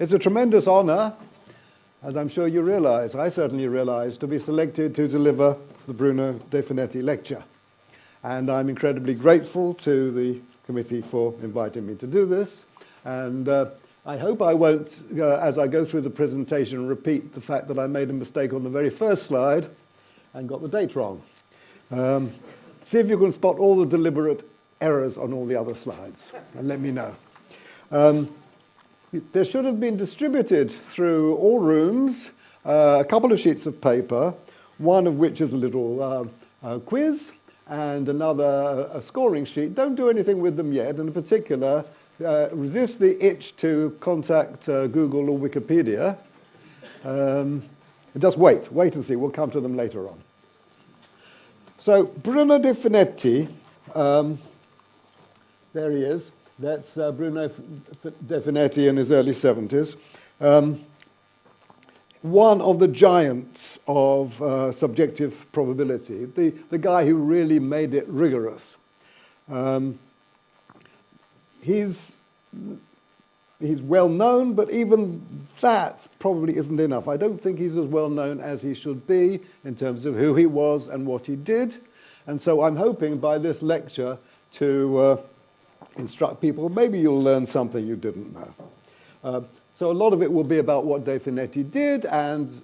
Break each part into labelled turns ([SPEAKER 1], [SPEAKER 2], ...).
[SPEAKER 1] It's a tremendous honor, as I'm sure you realize, I certainly realize, to be selected to deliver the Bruno DeFinetti lecture. And I'm incredibly grateful to the committee for inviting me to do this. And I hope I won't, as I go through the presentation, repeat the fact that I made a mistake on the very first slide and got the date wrong. See if you can spot all the deliberate errors on all the other slides, and let me know. There should have been distributed through all rooms a couple of sheets of paper, one of which is a little quiz, and another a scoring sheet. Don't do anything with them yet, and in particular, resist the itch to contact Google or Wikipedia. Just wait and see. We'll come to them later on. So Bruno DeFinetti, there he is. That's Bruno DeFinetti in his early 70s. One of the giants of subjective probability, the guy who really made it rigorous. He's well known, but even that probably isn't enough. I don't think he's as well known as he should be in terms of who he was and what he did. And so I'm hoping by this lecture to instruct people. Maybe you'll learn something you didn't know. So a lot of it will be about what DeFinetti did and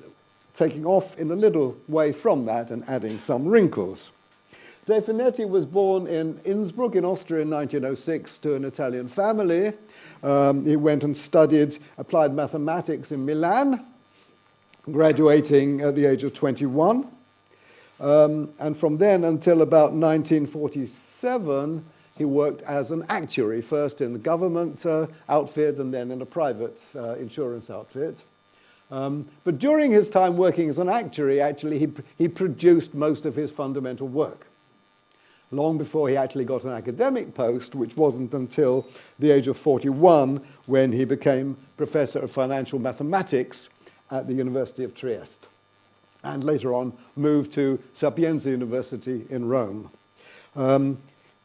[SPEAKER 1] taking off in a little way from that and adding some wrinkles. DeFinetti was born in Innsbruck in Austria in 1906 to an Italian family. He went and studied applied mathematics in Milan, graduating at the age of 21. And from then until about 1947, he worked as an actuary, first in the government outfit and then in a private insurance outfit. But during his time working as an actuary, actually, he produced most of his fundamental work, long before he actually got an academic post, which wasn't until the age of 41 when he became professor of financial mathematics at the University of Trieste, and later on moved to Sapienza University in Rome.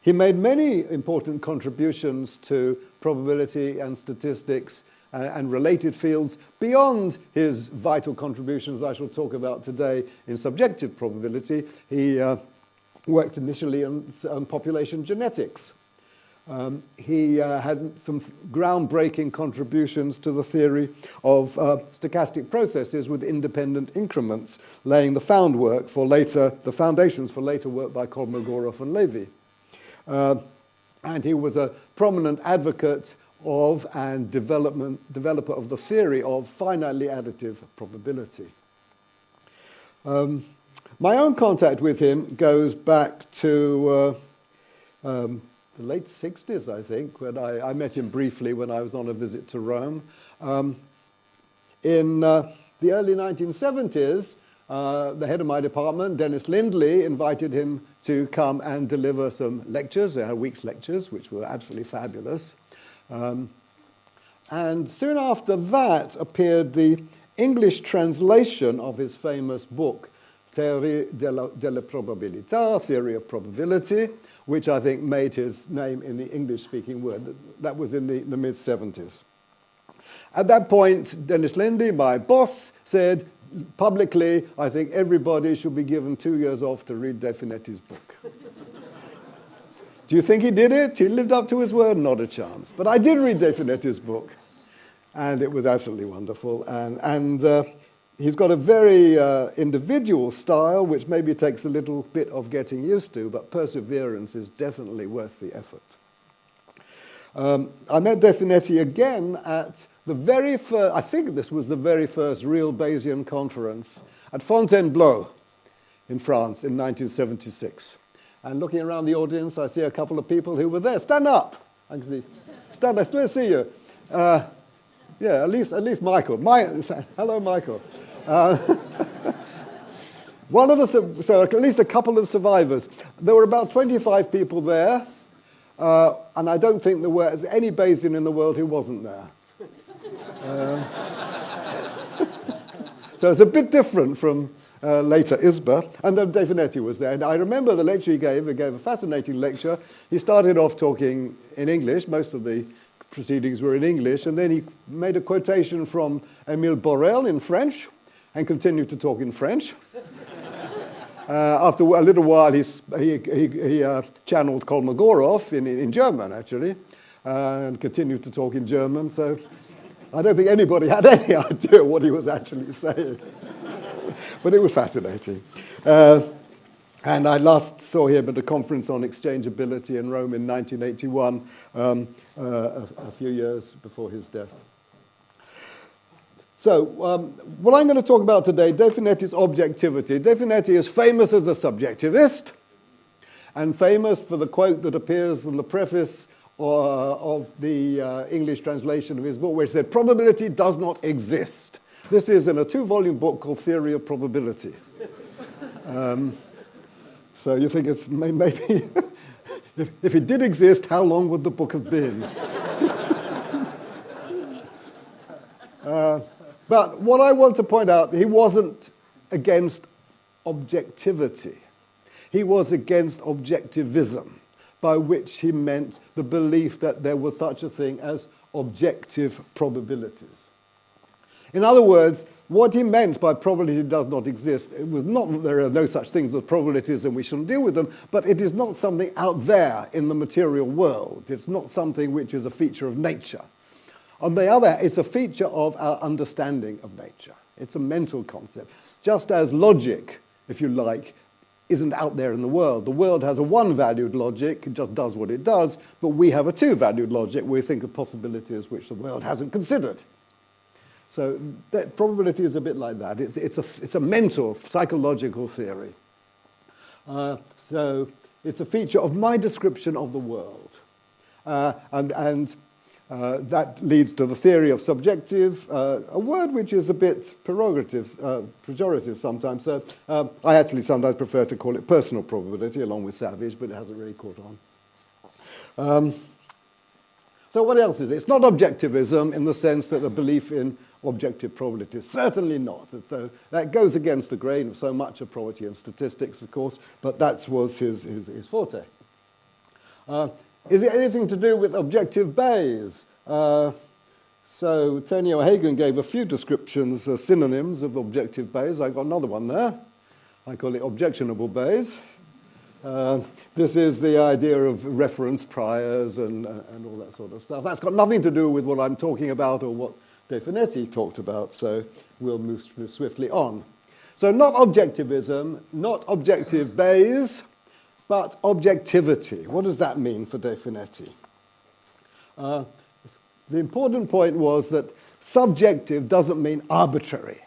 [SPEAKER 1] He made many important contributions to probability and statistics and related fields beyond his vital contributions I shall talk about today in subjective probability. He worked initially on population genetics. He had some groundbreaking contributions to the theory of stochastic processes with independent increments, laying the foundations for later work by Kolmogorov and Levy. And he was a prominent advocate of and developer of the theory of finitely additive probability. My own contact with him goes back to the late 60s, I think, when I met him briefly when I was on a visit to Rome. In the early 1970s, the head of my department, Dennis Lindley, invited him to come and deliver some lectures, a week's lectures, which were absolutely fabulous. And soon after that appeared the English translation of his famous book, Théorie de la Probabilité, Theory of Probability, which I think made his name in the English-speaking world. That was in the mid-70s. At that point, Dennis Lindley, my boss, said publicly, I think everybody should be given 2 years off to read DeFinetti's book. Do you think he did it? He lived up to his word? Not a chance. But I did read DeFinetti's book, and it was absolutely wonderful. And he's got a very individual style, which maybe takes a little bit of getting used to, but perseverance is definitely worth the effort. I met DeFinetti again at the very first, I think this was the very first real Bayesian conference at Fontainebleau in France in 1976. And looking around the audience, I see a couple of people who were there. Stand up! Stand up, let's see you. Yeah, at least Michael. Hello, Michael. One of the, so at least a couple of survivors. There were about 25 people there, and I don't think there was any Bayesian in the world who wasn't there. So it's a bit different from later ISBA, and DeFinetti was there. And I remember the lecture he gave a fascinating lecture. He started off talking in English. Most of the proceedings were in English, and then he made a quotation from Émile Borel in French and continued to talk in French. After a little while, he channeled Kolmogorov in German, actually, and continued to talk in German. So I don't think anybody had any idea what he was actually saying. But it was fascinating. And I last saw him at a conference on exchangeability in Rome in 1981, a few years before his death. So, what I'm going to talk about today, DeFinetti's objectivity. DeFinetti is famous as a subjectivist, and famous for the quote that appears in the preface of the English translation of his book, where he said, "Probability does not exist." This is in a 2-volume book called Theory of Probability. So you think it's maybe, if it did exist, how long would the book have been? But what I want to point out, he wasn't against objectivity. He was against objectivism, by which he meant the belief that there was such a thing as objective probabilities. In other words, what he meant by probability does not exist, it was not that there are no such things as probabilities and we shouldn't deal with them, but it is not something out there in the material world. It's not something which is a feature of nature. On the other, it's a feature of our understanding of nature. It's a mental concept. Just as logic, if you like, isn't out there in the world. The world has a one-valued logic, it just does what it does, but we have a two-valued logic where we think of possibilities which the world hasn't considered. So that probability is a bit like that. It's a mental, psychological theory. So it's a feature of my description of the world. That leads to the theory of subjective, a word which is a bit pejorative sometimes. So I actually sometimes prefer to call it personal probability, along with Savage, but it hasn't really caught on. So what else is it? It's not objectivism in the sense that a belief in objective probabilities. Certainly not. That goes against the grain of so much of probability and statistics, of course, but that was his forte. Is it anything to do with objective Bayes? So Tony O'Hagan gave a few descriptions, synonyms of objective Bayes. I've got another one there. I call it objectionable Bayes. This is the idea of reference priors and all that sort of stuff. That's got nothing to do with what I'm talking about or what DeFinetti talked about, so we'll move swiftly on. So not objectivism, not objective Bayes, but objectivity. What does that mean for DeFinetti? The important point was that subjective doesn't mean arbitrary.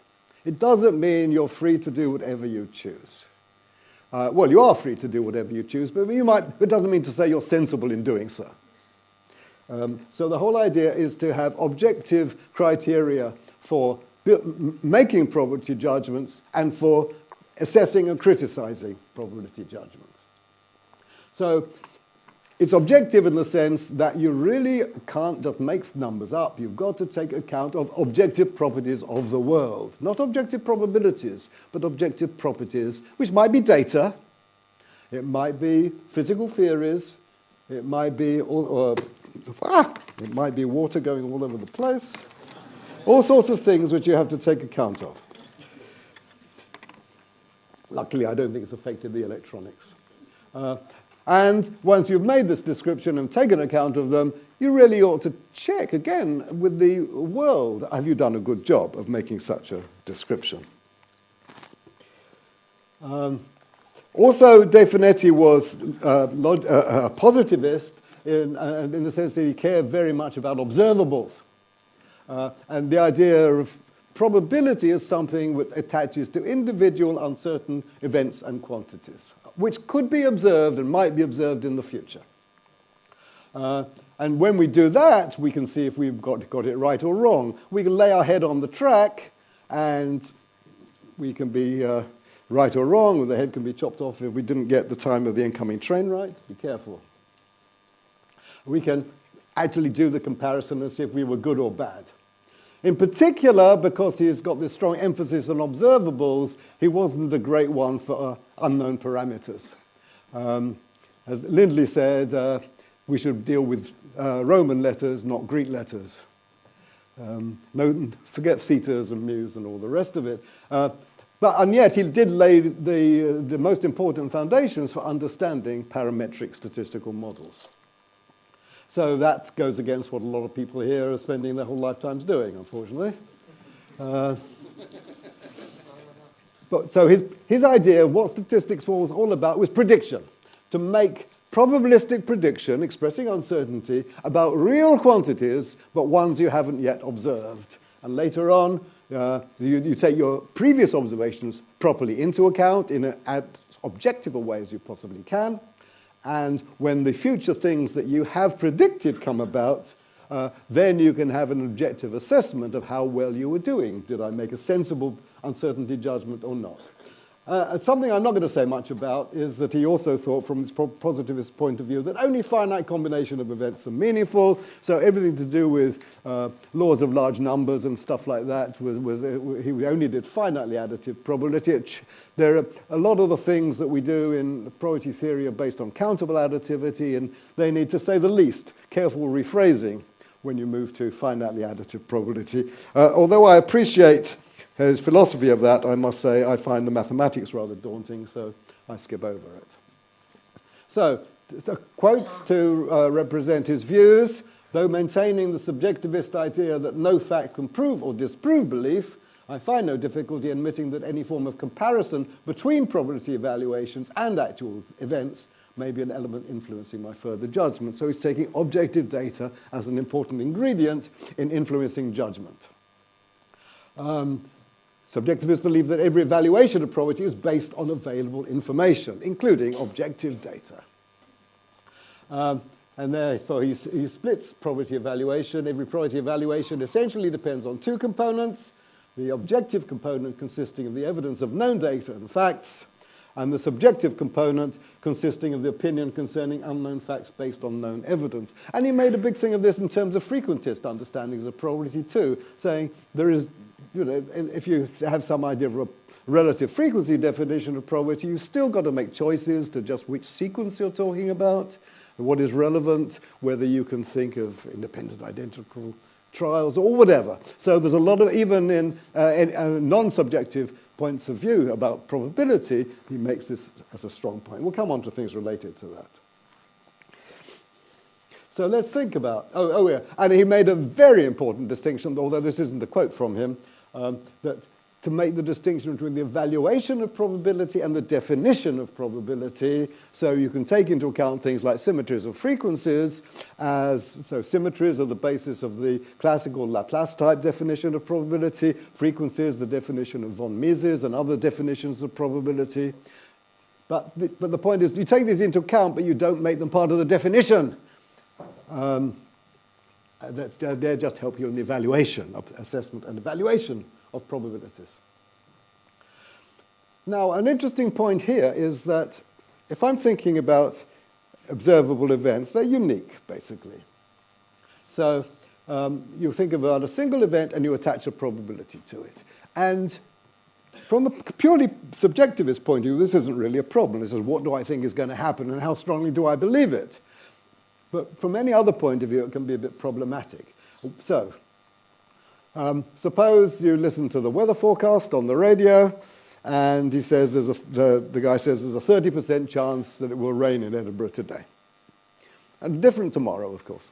[SPEAKER 1] It doesn't mean you're free to do whatever you choose. Well, you are free to do whatever you choose, but it doesn't mean to say you're sensible in doing so. So the whole idea is to have objective criteria for making probability judgments and for assessing and criticizing probability judgments. So it's objective in the sense that you really can't just make numbers up. You've got to take account of objective properties of the world. Not objective probabilities, but objective properties, which might be data, it might be physical theories, it might be water going all over the place, all sorts of things which you have to take account of. Luckily, I don't think it's affected the electronics. And once you've made this description and taken account of them, you really ought to check again with the world. Have you done a good job of making such a description? Also, DeFinetti was a positivist in the sense that he cared very much about observables. And the idea of probability is something that attaches to individual uncertain events and quantities, which could be observed and might be observed in the future. And when we do that, we can see if we've got it right or wrong. We can lay our head on the track, and we can be right or wrong, or the head can be chopped off if we didn't get the time of the incoming train right. Be careful. We can actually do the comparison and see if we were good or bad. In particular, because he's got this strong emphasis on observables, he wasn't a great one for unknown parameters. As Lindley said, we should deal with Roman letters, not Greek letters. Forget thetas and mus and all the rest of it. And yet he did lay the most important foundations for understanding parametric statistical models. So that goes against what a lot of people here are spending their whole lifetimes doing, unfortunately. So his idea of what statistics was all about was prediction, to make probabilistic prediction, expressing uncertainty, about real quantities, but ones you haven't yet observed. And later on, you take your previous observations properly into account in as objective a way as you possibly can. And when the future things that you have predicted come about, then you can have an objective assessment of how well you were doing. Did I make a sensible uncertainty judgment or not? Something I'm not going to say much about is that he also thought, from his positivist point of view, that only finite combination of events are meaningful. So everything to do with laws of large numbers and stuff like that he only did finitely additive probability. There are a lot of the things that we do in probability theory are based on countable additivity, and they need, to say the least, careful rephrasing when you move to finitely additive probability. Although I appreciate his philosophy of that, I must say I find the mathematics rather daunting, so I skip over it. So, quotes to represent his views. Though maintaining the subjectivist idea that no fact can prove or disprove belief, I find no difficulty in admitting that any form of comparison between probability evaluations and actual events may be an element influencing my further judgment. So he's taking objective data as an important ingredient in influencing judgment. Subjectivists believe that every evaluation of probability is based on available information, including objective data. And therefore he splits probability evaluation. Every probability evaluation essentially depends on two components: the objective component consisting of the evidence of known data and facts, and the subjective component consisting of the opinion concerning unknown facts based on known evidence. And he made a big thing of this in terms of frequentist understandings of probability too, saying there is, if you have some idea of a relative frequency definition of probability, you've still got to make choices to just which sequence you're talking about, what is relevant, whether you can think of independent identical trials or whatever. So there's a lot of, even in non-subjective points of view about probability, he makes this as a strong point. We'll come on to things related to that. So let's think about, yeah, and he made a very important distinction, although this isn't a quote from him, that to make the distinction between the evaluation of probability and the definition of probability, so you can take into account things like symmetries of frequencies, so symmetries are the basis of the classical Laplace type definition of probability, frequencies the definition of von Mises and other definitions of probability. But the point is, you take these into account, but you don't make them part of the definition. They just help you in the evaluation, assessment and evaluation of probabilities. Now, an interesting point here is that if I'm thinking about observable events, they're unique, basically. So you think about a single event and you attach a probability to it. And from the purely subjectivist point of view, this isn't really a problem. This is what do I think is going to happen and how strongly do I believe it? But from any other point of view, it can be a bit problematic. So, suppose you listen to the weather forecast on the radio, and he says the guy says there's a 30% chance that it will rain in Edinburgh today. And different tomorrow, of course.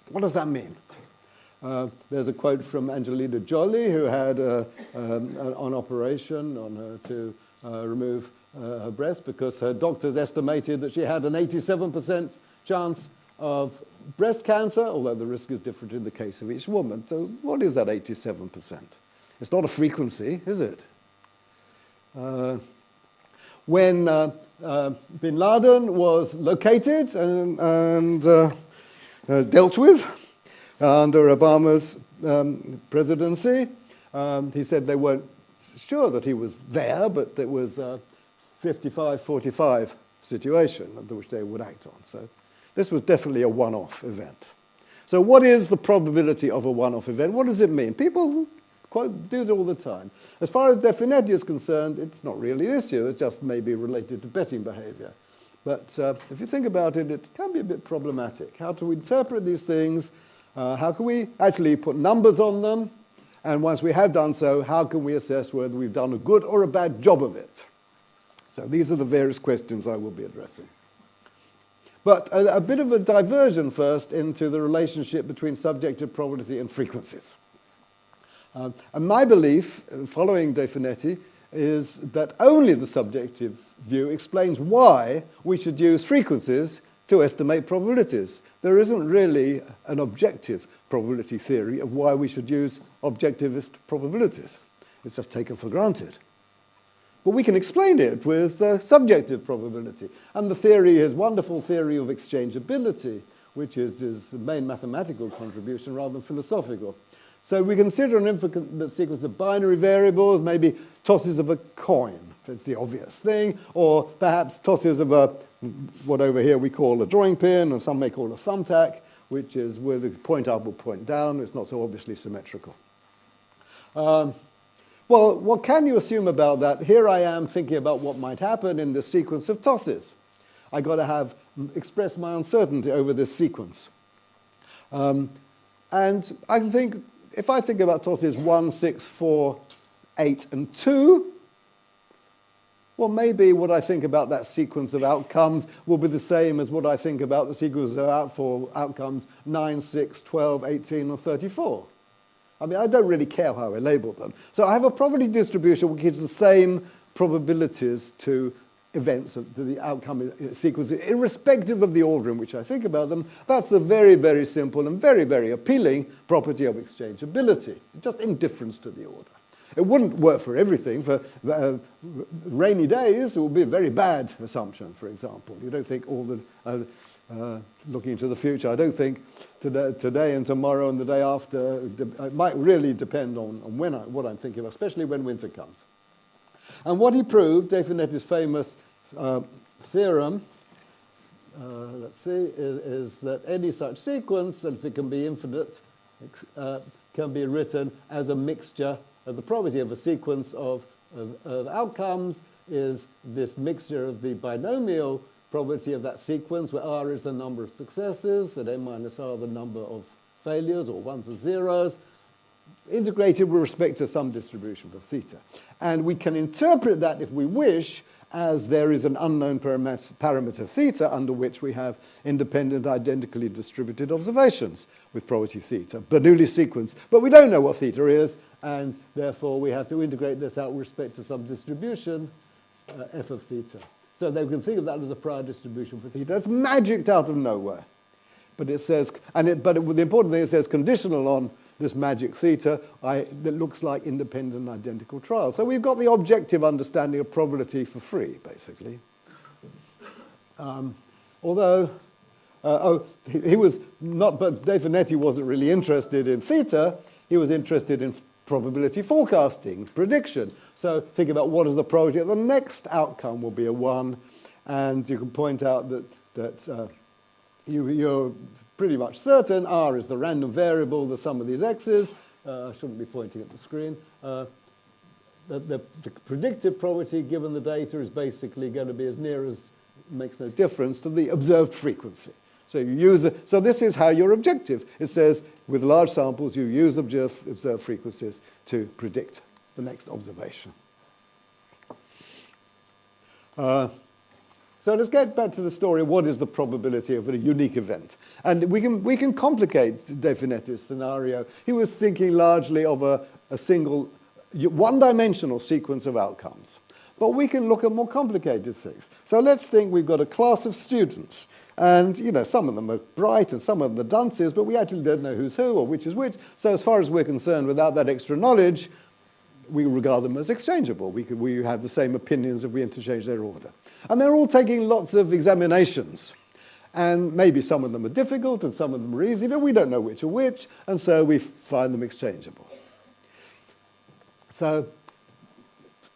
[SPEAKER 1] What does that mean? There's a quote from Angelina Jolie, who had an operation on her to remove her breast because her doctors estimated that she had an 87% chance of breast cancer, although the risk is different in the case of each woman. So what is that 87%? It's not a frequency, is it? When bin Laden was located and dealt with under Obama's presidency, he said they weren't sure that he was there, but it was a 55-45 situation under which they would act on. So this was definitely a one-off event. So what is the probability of a one-off event? What does it mean? People do it all the time. As far as DeFinetti is concerned, it's not really an issue. It's just maybe related to betting behavior. But if you think about it, it can be a bit problematic. How to interpret these things? How can we actually put numbers on them? And once we have done so, how can we assess whether we've done a good or a bad job of it? So these are the various questions I will be addressing. But a bit of a diversion first into the relationship between subjective probability and frequencies. And my belief, following DeFinetti, is that only the subjective view explains why we should use frequencies to estimate probabilities. There isn't really an objective probability theory of why we should use objectivist probabilities. It's just taken for granted. But we can explain it with subjective probability. And the theory is wonderful theory of exchangeability, which is the main mathematical contribution rather than philosophical. So we consider an infinite sequence of binary variables, maybe tosses of a coin, that's the obvious thing, or perhaps tosses of what over here we call a drawing pin, and some may call a thumbtack, which is with a point up or point down. It's not so obviously symmetrical. Well, what can you assume about that? Here I am thinking about what might happen in this sequence of tosses. I've got to express my uncertainty over this sequence. And I can think, if I think about tosses 1, 6, 4, 8, and 2, well, maybe what I think about that sequence of outcomes will be the same as what I think about the sequence of outcomes 9, 6, 12, 18, or 34. I mean, I don't really care how I label them. So I have a probability distribution which gives the same probabilities to events, to the outcome sequences, irrespective of the order in which I think about them. That's a very, very simple and very, very appealing property of exchangeability, just indifference to the order. It wouldn't work for everything. For rainy days, it would be a very bad assumption, for example. You don't think all the... looking to the future, I don't think today and tomorrow and the day after, it might really depend on what I'm thinking of, especially when winter comes. And what he proved, DeFinetti's famous theorem, is that any such sequence, and if it can be infinite, can be written as a mixture of the probability of a sequence of outcomes is this mixture of the binomial probability of that sequence, where R is the number of successes, and n minus R the number of failures, or ones and zeros, integrated with respect to some distribution of theta. And we can interpret that, if we wish, as there is an unknown parameter theta under which we have independent, identically distributed observations with probability theta, Bernoulli sequence. But we don't know what theta is, and therefore we have to integrate this out with respect to some distribution, f of theta. So they can think of that as a prior distribution for theta. It's magicked out of nowhere. But it says, but the important thing, it says conditional on this magic theta, it looks like independent identical trials. So we've got the objective understanding of probability for free, basically. Although, he was not, but DeFinetti wasn't really interested in theta. He was interested in probability forecasting, prediction. So think about what is the probability that the next outcome will be a 1, and you can point out that you're pretty much certain R is the random variable, the sum of these x's. I shouldn't be pointing at the screen. The predictive probability given the data is basically going to be as near as makes no difference to the observed frequency. So you use it. So this is how you're objective. It says with large samples you use observed frequencies to predict the next observation. So let's get back to the story of what is the probability of a unique event. And we can complicate DeFinetti's scenario. He was thinking largely of a single, one-dimensional sequence of outcomes. But we can look at more complicated things. So let's think we've got a class of students. And, some of them are bright and some of them are dunces, but we actually don't know who's who or which is which. So as far as we're concerned, without that extra knowledge, we regard them as exchangeable. We have the same opinions if we interchange their order. And they're all taking lots of examinations. And maybe some of them are difficult and some of them are easy, but we don't know which are which, and so we find them exchangeable. So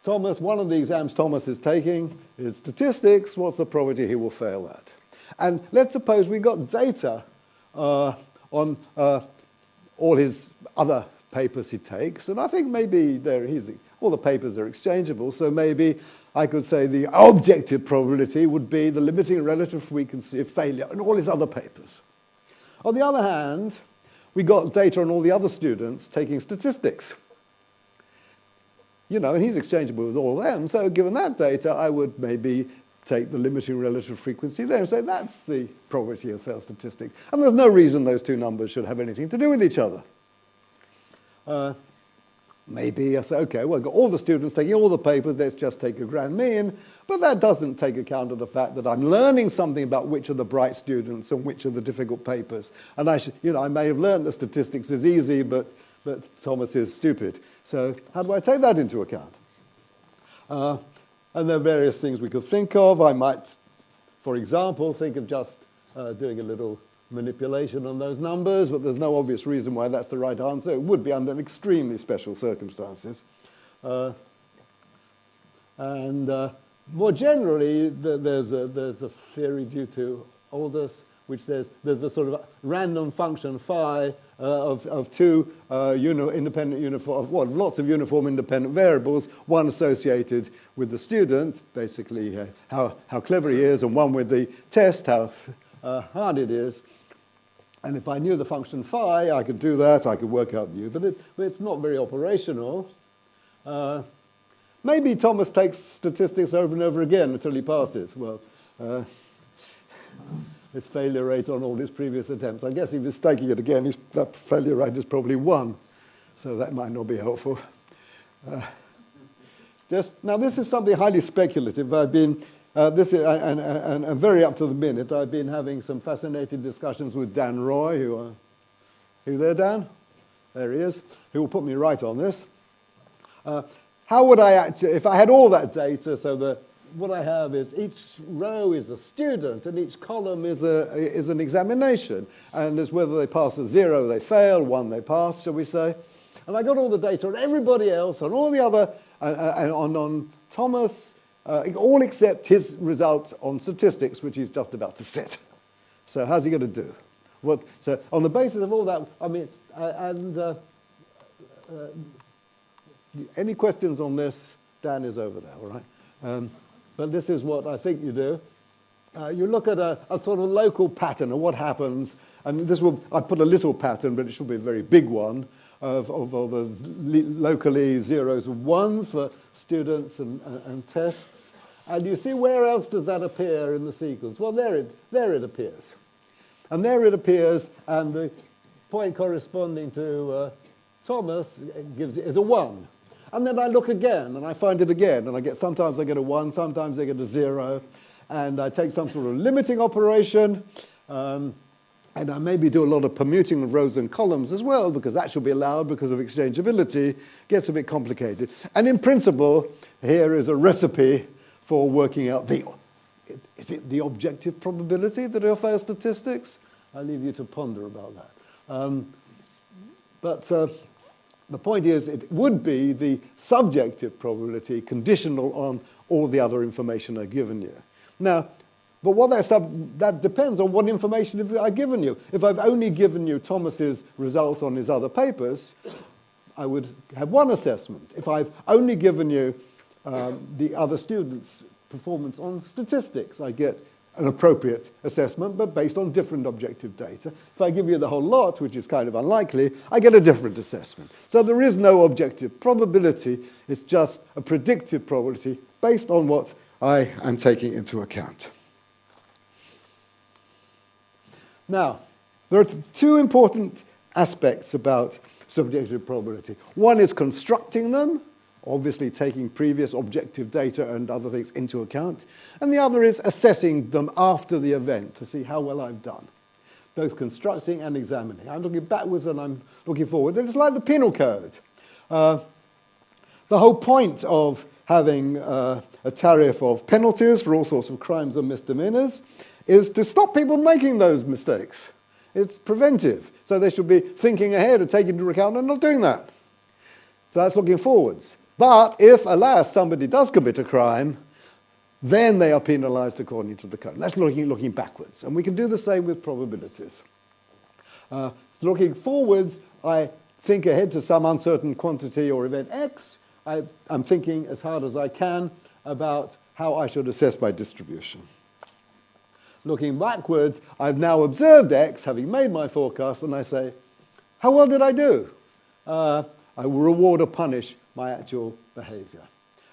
[SPEAKER 1] Thomas, one of the exams Thomas is taking is statistics. What's the probability he will fail at? And let's suppose we got data on all his other papers he takes, and I think maybe all the papers are exchangeable, so maybe I could say the objective probability would be the limiting relative frequency of failure in all his other papers. On the other hand, we got data on all the other students taking statistics. And he's exchangeable with all of them, so given that data, I would maybe take the limiting relative frequency there and say that's the probability of failed statistics. And there's no reason those two numbers should have anything to do with each other. Maybe I say, okay, well, I've got all the students taking all the papers, let's just take a grand mean, but that doesn't take account of the fact that I'm learning something about which are the bright students and which are the difficult papers. And I may have learned that statistics is easy, but Thomas is stupid. So how do I take that into account? And there are various things we could think of. I might, for example, think of just doing a little manipulation on those numbers, but there's no obvious reason why that's the right answer. It would be under extremely special circumstances. More generally, there's a theory due to Aldous, which says there's a sort of random function phi of two independent uniform, lots of uniform independent variables, one associated with the student, basically how clever he is, and one with the test, how hard it is. And if I knew the function phi, I could do that, I could work out the U, but it's not very operational. Maybe Thomas takes statistics over and over again until he passes. Well, his failure rate on all his previous attempts. I guess if he's taking it again, that failure rate is probably 1. So that might not be helpful. Now, this is something highly speculative. I've been, and very up to the minute, I've been having some fascinating discussions with Dan Roy, who there, Dan? There he is, who will put me right on this. How would I actually, if I had all that data, so that what I have is each row is a student and each column is an examination, and it's whether they pass a 0 they fail, 1 they pass, shall we say. And I got all the data on everybody else, on all the other, and on Thomas, all except his results on statistics, which he's just about to set. So how's he going to do? So on the basis of all that, I mean, any questions on this? Dan is over there, all right? But this is what I think you do. You look at a sort of local pattern of what happens, and I put a little pattern, but it should be a very big one, of the locally 0s and 1s for students and tests. And you see where else does that appear in the sequence? Well, there it appears. And there it appears, and the point corresponding to Thomas is a 1. And then I look again, and I find it again, and sometimes I get a 1, sometimes I get a 0, and I take some sort of limiting operation, and I maybe do a lot of permuting of rows and columns as well, because that should be allowed because of exchangeability. Gets a bit complicated. And in principle, here is a recipe for working out is it the objective probability that are fair statistics? I leave you to ponder about that. The point is, it would be the subjective probability conditional on all the other information I've given you. Now, but that depends on what information I've given you. If I've only given you Thomas's results on his other papers, I would have one assessment. If I've only given you the other students' performance on statistics, I get an appropriate assessment, but based on different objective data. If I give you the whole lot, which is kind of unlikely, I get a different assessment. So there is no objective probability, it's just a predictive probability based on what I am taking into account. Now, there are two important aspects about subjective probability. One is constructing them, obviously taking previous objective data and other things into account. And the other is assessing them after the event to see how well I've done, both constructing and examining. I'm looking backwards and I'm looking forward. And it's like the penal code. The whole point of having a tariff of penalties for all sorts of crimes and misdemeanors is to stop people making those mistakes. It's preventive. So they should be thinking ahead and taking into account and not doing that. So that's looking forwards. But if, alas, somebody does commit a crime, then they are penalized according to the code. That's looking backwards. And we can do the same with probabilities. Looking forwards, I think ahead to some uncertain quantity or event X, I'm thinking as hard as I can about how I should assess my distribution. Looking backwards, I've now observed X, having made my forecast, and I say, how well did I do? I will reward or punish my actual behavior.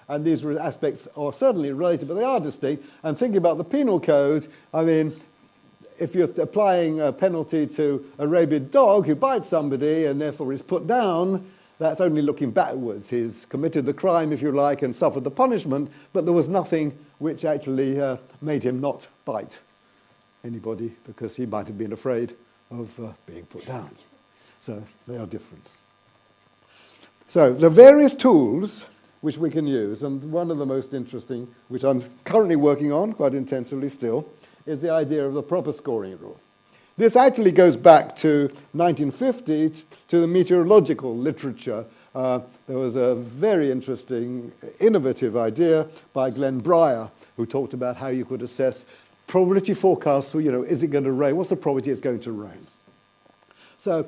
[SPEAKER 1] And these aspects are certainly related, but they are distinct. And thinking about the penal code, I mean, if you're applying a penalty to a rabid dog who bites somebody and therefore is put down, that's only looking backwards. He's committed the crime, if you like, and suffered the punishment, but there was nothing which actually made him not bite anybody because he might have been afraid of being put down. So they are different. So the various tools which we can use, and one of the most interesting, which I'm currently working on quite intensively still, is the idea of the proper scoring rule. This actually goes back to 1950, to the meteorological literature. There was a very interesting, innovative idea by Glenn Breyer, who talked about how you could assess probability forecasts for, is it going to rain? What's the probability it's going to rain? So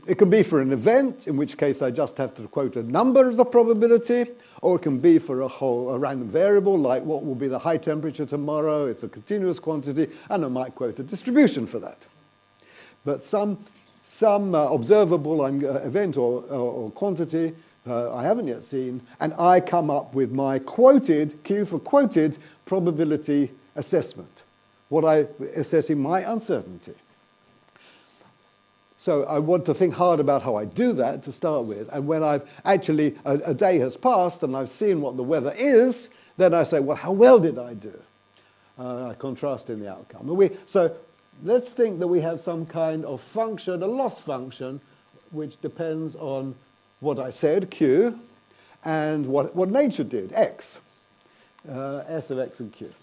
[SPEAKER 1] it can be for an event, in which case I just have to quote a number as a probability, or it can be for a random variable, like what will be the high temperature tomorrow. It's a continuous quantity, and I might quote a distribution for that. But some observable event or quantity I haven't yet seen, and I come up with my quoted, Q for quoted, probability assessment, what I'm assessing my uncertainty. So I want to think hard about how I do that to start with. And when I've actually, a day has passed and I've seen what the weather is, then I say, well, how well did I do? I contrast in the outcome. So let's think that we have some kind of function, a loss function, which depends on what I said, Q, and what nature did, X, S of X and Q.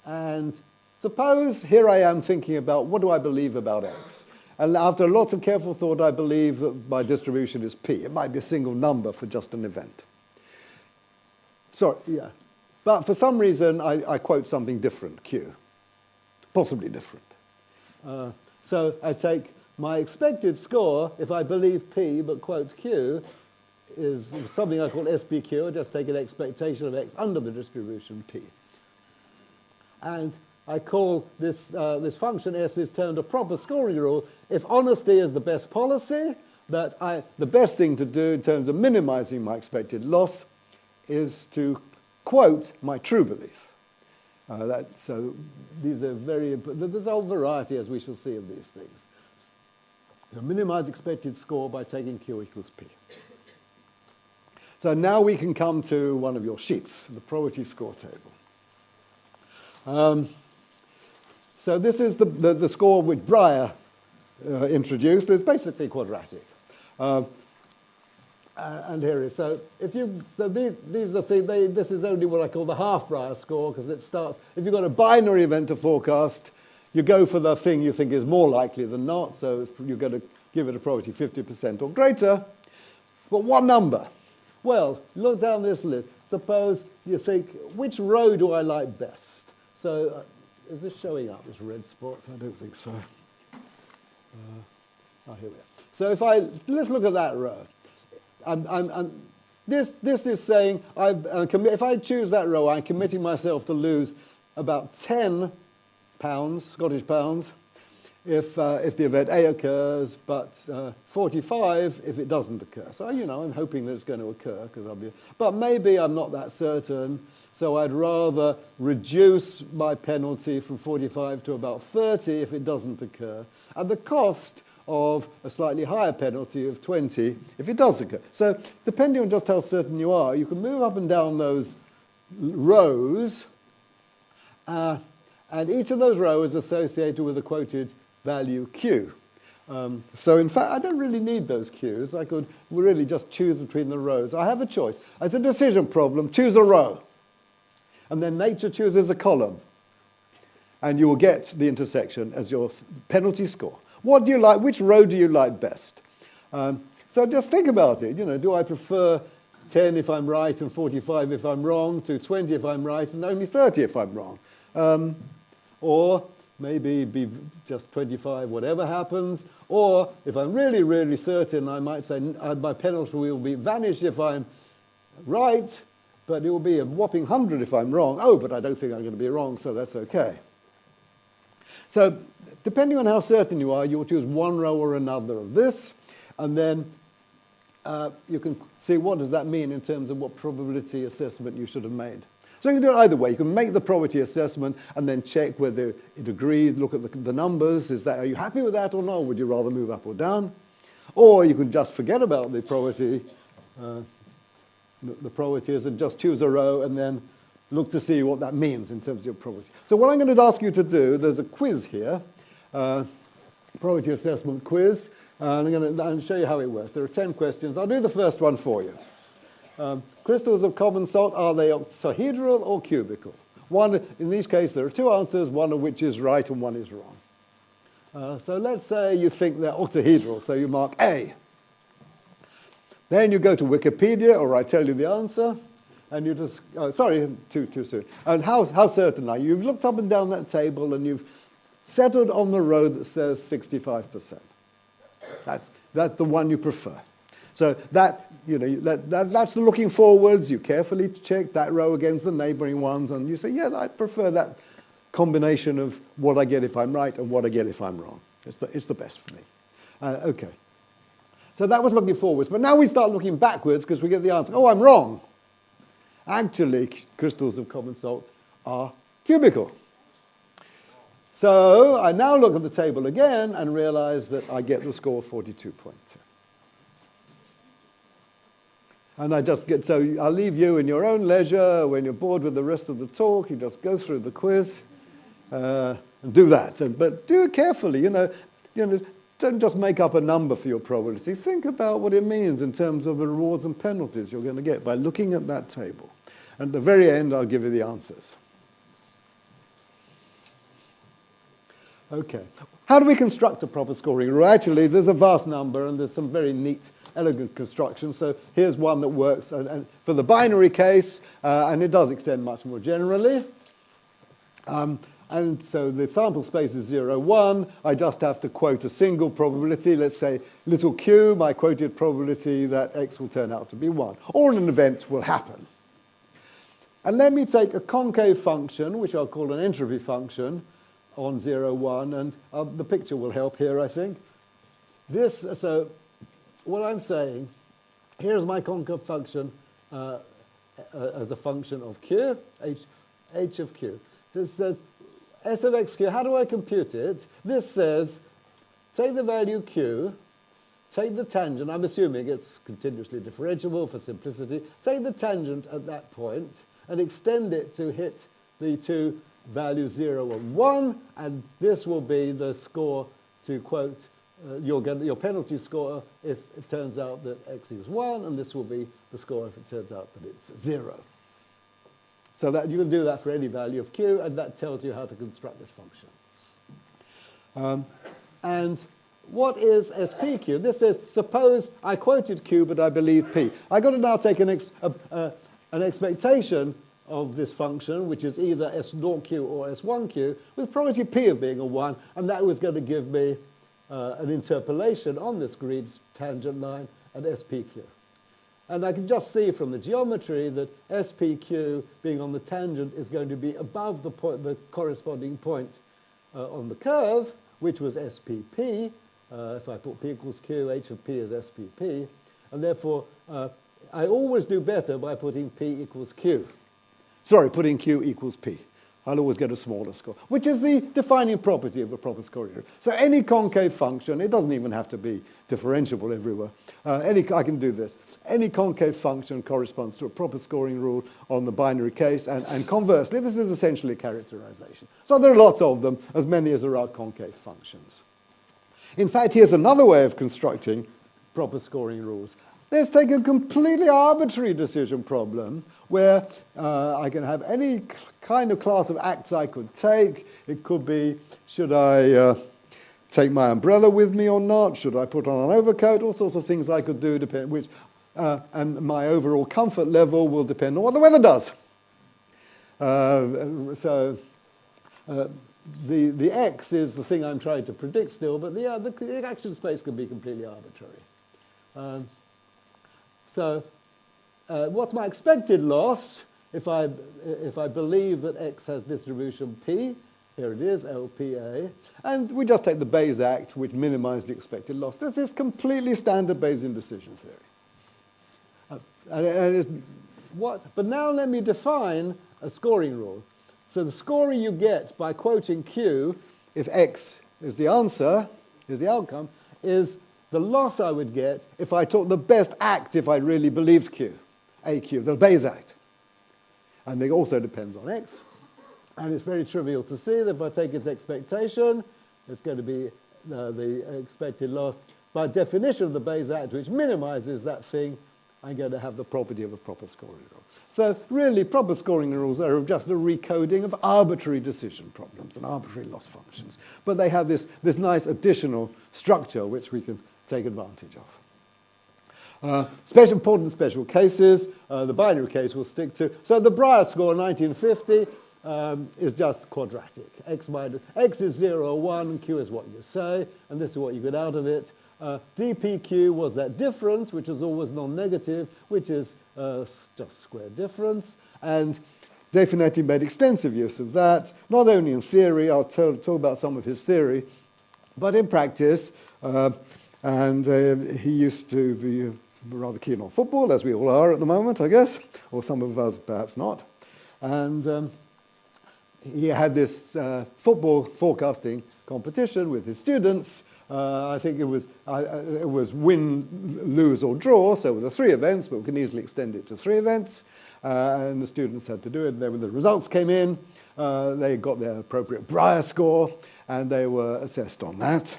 [SPEAKER 1] And suppose here I am thinking about what do I believe about X? And after lots of careful thought, I believe that my distribution is P. It might be a single number for just an event. Sorry, yeah. But for some reason, I quote something different, Q. Possibly different. So I take my expected score, if I believe P but quote Q, is something I call SPQ. I just take an expectation of X under the distribution P. And I call this function S is termed a proper scoring rule. If honesty is the best policy, the best thing to do in terms of minimizing my expected loss is to quote my true belief. So these are very important. There's a whole variety, as we shall see, of these things. So minimize expected score by taking Q equals P. So now we can come to one of your sheets, the probability score table. So this is the score which Breyer introduced. It's basically quadratic. And here it is. So these are things. This is only what I call the half Breyer score, because it starts. If you've got a binary event to forecast, you go for the thing you think is more likely than not. So you're going to give it a probability 50% or greater. But what number? Well, look down this list. Suppose you think, which row do I like best? So is this showing up, this red spot? I don't think so. Here we are. So let's look at that row. This is saying, if I choose that row, I'm committing myself to lose about 10 pounds, Scottish pounds, if the event A occurs, but 45 if it doesn't occur. So, I'm hoping that it's going to occur, but maybe I'm not that certain, so I'd rather reduce my penalty from 45 to about 30 if it doesn't occur, at the cost of a slightly higher penalty of 20 if it does occur. So depending on just how certain you are, you can move up and down those rows, and each of those rows is associated with a quoted value Q. So in fact, I don't really need those Qs. I could really just choose between the rows. I have a choice. It's a decision problem. Choose a row. And then nature chooses a column. And you will get the intersection as your penalty score. What do you like? Which row do you like best? So just think about it. Do I prefer 10 if I'm right and 45 if I'm wrong, to 20 if I'm right and only 30 if I'm wrong? Or maybe be just 25, whatever happens. Or if I'm really, really certain, I might say my penalty will be vanished if I'm right, but it will be a whopping 100 if I'm wrong. Oh, but I don't think I'm going to be wrong, so that's okay. So depending on how certain you are, you'll choose one row or another of this, and then you can see what does that mean in terms of what probability assessment you should have made. So you can do it either way. You can make the probability assessment and then check whether it agrees, look at the numbers. Are you happy with that or not? Would you rather move up or down? Or you can just forget about the probability, the probabilities, and just choose a row and then look to see what that means in terms of your probability. So what I'm going to ask you to do, there's a quiz here, probability assessment quiz, and I'm going to show you how it works. There are 10 questions. I'll do the first one for you. Crystals of common salt, are they octahedral or cubical? In these cases, there are two answers, one of which is right and one is wrong. So let's say you think they're octahedral, so you mark A. Then you go to Wikipedia, or I tell you the answer, and you just, sorry, too soon. And how certain are you? You've looked up and down that table, and you've settled on the row that says 65%. That's the one you prefer. So that's the looking forwards. You carefully check that row against the neighboring ones, and you say, yeah, I prefer that combination of what I get if I'm right and what I get if I'm wrong. It's the best for me. Okay. So that was looking forwards. But now we start looking backwards because we get the answer, oh, I'm wrong. Actually, crystals of common salt are cubical. So I now look at the table again and realize that I get the score 42.2. And so I'll leave you in your own leisure. When you're bored with the rest of the talk, you just go through the quiz and do that. But do it carefully, don't just make up a number for your probability. Think about what it means in terms of the rewards and penalties you're going to get by looking at that table. And at the very end, I'll give you the answers. Okay. How do we construct a proper scoring rule? Actually, there's a vast number, and there's some very neat, elegant constructions. So here's one that works and for the binary case, and it does extend much more generally. And so the sample space is 0, 1. I just have to quote a single probability. Let's say little q, my quoted probability that x will turn out to be 1. Or an event will happen. And let me take a concave function, which I'll call an entropy function, on 0, 1. And the picture will help here, I think. So what I'm saying, here's my concave function as a function of q, h of q. This says S of xq, how do I compute it? This says, take the value q, take the tangent, I'm assuming it's continuously differentiable for simplicity, take the tangent at that point and extend it to hit the two values 0 and 1, and this will be the score to quote, you'll get your penalty score if it turns out that x is 1, and this will be the score if it turns out that it's 0. So that you can do that for any value of q, and that tells you how to construct this function. And what is SPQ? This says, suppose I quoted q, but I believe p. I've got to now take an expectation of this function, which is either S0q or S1q, with probability p of being a 1, and that was going to give me an interpolation on this green tangent line at SPQ. And I can just see from the geometry that SPQ being on the tangent is going to be above the corresponding point on the curve, which was SPP. If I put p equals q, h of p is SPP. And therefore, I always do better by putting p equals q. Sorry, putting q equals p. I'll always get a smaller score, which is the defining property of a proper scoring rule. So any concave function, it doesn't even have to be differentiable everywhere. I can do this. Any concave function corresponds to a proper scoring rule on the binary case, and conversely, this is essentially a characterization. So there are lots of them, as many as there are concave functions. In fact, here's another way of constructing proper scoring rules. Let's take a completely arbitrary decision problem where I can have any kind of class of acts I could take. It could be, should I take my umbrella with me or not? Should I put on an overcoat? All sorts of things I could do, and my overall comfort level will depend on what the weather does. the x is the thing I'm trying to predict still, but the action space can be completely arbitrary. What's my expected loss if I believe that x has distribution p? Here it is, LPA. And we just take the Bayes act, which minimizes the expected loss. This is completely standard Bayesian decision theory. But now let me define a scoring rule. So the scoring you get by quoting Q, if X is the answer, is the outcome, is the loss I would get if I took the best act if I really believed Q, AQ, the Bayes act. And it also depends on X. And it's very trivial to see that if I take its expectation, it's going to be the expected loss. By definition of the Bayes act, which minimizes that thing, I'm going to have the property of a proper scoring rule. So really, proper scoring rules are just a recoding of arbitrary decision problems and arbitrary loss functions. But they have this nice additional structure which we can take advantage of. Important special cases, the binary case we'll stick to. So the Breyer score, 1950, is just quadratic. X is 0 or 1, Q is what you say, and this is what you get out of it. dpq was that difference, which is always non-negative, which is just square difference. And DeFinetti made extensive use of that, not only in theory, I'll talk about some of his theory, but in practice. He used to be rather keen on football, as we all are at the moment, I guess, or some of us perhaps not. And he had this football forecasting competition with his students. I think it was win, lose, or draw, so there were 3 events, but we can easily extend it to 3 events. And the students had to do it. And then when the results came in, they got their appropriate Breyer score, and they were assessed on that.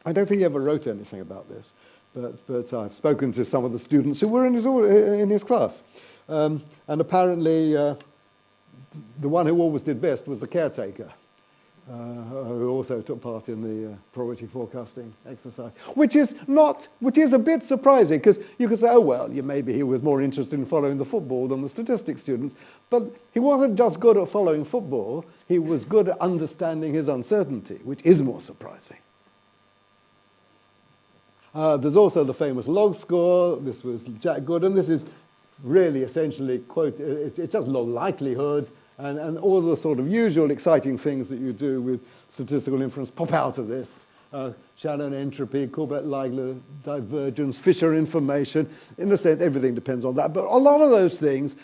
[SPEAKER 1] I don't think he ever wrote anything about this, but I've spoken to some of the students who were in his class. And apparently, the one who always did best was the caretaker, who also took part in the probability forecasting exercise, which is a bit surprising, because you could say, oh, well, maybe he was more interested in following the football than the statistics students. But he wasn't just good at following football, he was good at understanding his uncertainty, which is more surprising. There's also the famous log score. This was Jack Good, and this is really essentially, quote, it's just log likelihood, and all the sort of usual exciting things that you do with statistical inference pop out of this. Shannon entropy, Corbett-Leigler divergence, Fisher information. In a sense, everything depends on that. But a lot of those things